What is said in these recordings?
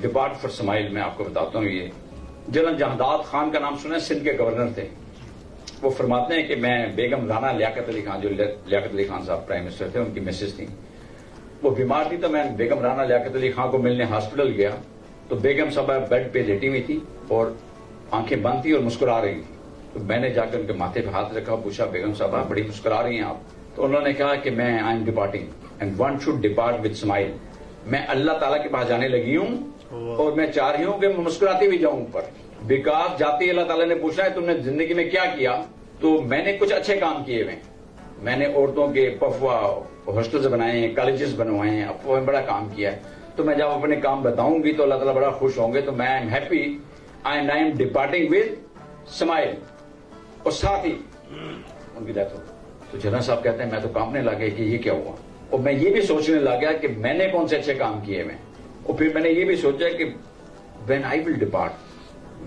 ڈپارٹ for smile میں آپ کو بتاتا ہوں. یہ جنرل جہانداد خان کا نام سنا، سندھ کے گورنر تھے. وہ فرماتے ہیں کہ میں بیگم رانا لیاقت علی خان، جو لیاقت علی خان صاحب پرائم منسٹر تھے، ان کی مسز تھیں، وہ بیمار تھی. تو میں بیگم رانا لیاقت علی خان کو ملنے ہاسپٹل گیا تو بیگم صاحبہ بیڈ پہ لیٹی ہوئی تھی اور آنکھیں بند تھی اور مسکرا رہی تھی. تو میں نے جا کر ان کے ماتھے پہ ہاتھ رکھا، پوچھا بیگم صاحبہ بڑی مسکرا رہی ہیں آپ؟ تو انہوں نے کہا کہ میں I am departing and one should ڈپارٹ with smile. میں اللہ تعالیٰ کے پاس جانے لگی ہوں اور میں چاہ رہی ہوں کہ میں مسکراتی ہوئی جاؤں اوپر. بیکاز جاتی اللہ تعالیٰ نے پوچھا ہے تم نے زندگی میں کیا کیا، تو میں نے کچھ اچھے کام کیے ہوئے. میں نے عورتوں کے پفوا ہاسٹلز بنائے ہیں، کالجز بنوائے ہیں، افواہ میں بڑا کام کیا ہے. تو میں جب اپنے کام بتاؤں گی تو اللہ تعالیٰ بڑا خوش ہوں گے. تو میں am happy and I am departing with smile. اور ساتھ ہی ان کی ڈیتھ ہو. تو جنرل صاحب کہتے ہیں میں تو کانپنے لگا کہ یہ کیا ہوا. اور میں یہ بھی سوچنے لگا کہ میں نے کون سے اچھے کام کیے ہوئے. اور پھر میں نے یہ بھی سوچا کہ when I will depart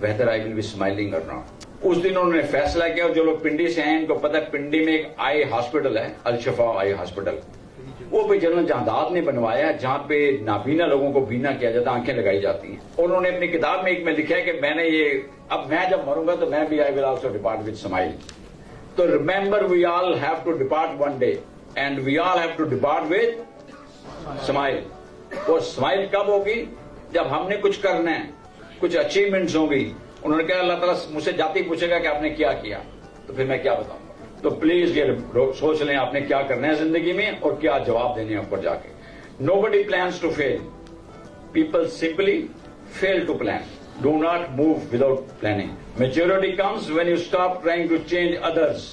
whether I will be smiling اور ناٹ. اس دن انہوں نے فیصلہ کیا، اور جو لوگ پنڈی سے ہیں ان کو پتہ ہے پنڈی میں ایک آئی ہاسپٹل ہے، الشفا آئی ہاسپٹل. وہ بھی جنرل جہانداد نے بنوایا جہاں پہ نابینا لوگوں کو بینا کیا جاتا ہے، آنکھیں لگائی جاتی ہیں. انہوں نے اپنی کتاب میں ایک میں لکھا ہے کہ میں نے یہ اب میں جب مروں گا تو میں بھی I will also depart with smile. تو remember we all have to depart one day and we all have to depart with smile. اور اسمائل کب ہوگی؟ جب ہم نے کچھ کرنا ہے، کچھ اچیومنٹس ہوں گی. انہوں نے کہا اللہ تعالیٰ مجھ سے جاتی پوچھے گا کہ آپ نے کیا کیا، تو پھر میں کیا بتاؤں گا. تو پلیز یہ سوچ لیں آپ نے کیا کرنا ہے زندگی میں اور کیا جواب دینے ہیں اوپر جا کے. Nobody plans to fail. People simply fail to plan. Do not move without planning. Maturity comes when you stop trying to change others.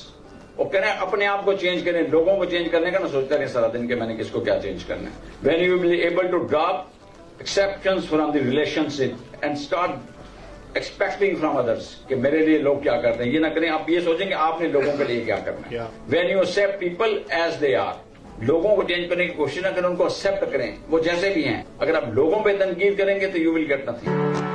اور کہنا اپنے آپ کو چینج کریں، لوگوں کو چینج کرنے کا نہ سوچتے رہیں سارا دن کہ میں نے کس کو کیا چینج کرنا ہے. When you will be able to drop exceptions from the relationship and start expecting from others کہ میرے لیے لوگ کیا کرتے ہیں، یہ نہ کریں. آپ یہ سوچیں کہ آپ نے لوگوں کے لیے کیا کرنا ہے. When you accept people as they are, لوگوں کو چینج کرنے کی کوشش نہ کریں، ان کو ایکسپٹ کریں وہ جیسے بھی ہیں. اگر آپ لوگوں پہ تنقید کریں گے تو یو ول گیٹ نتھنگ.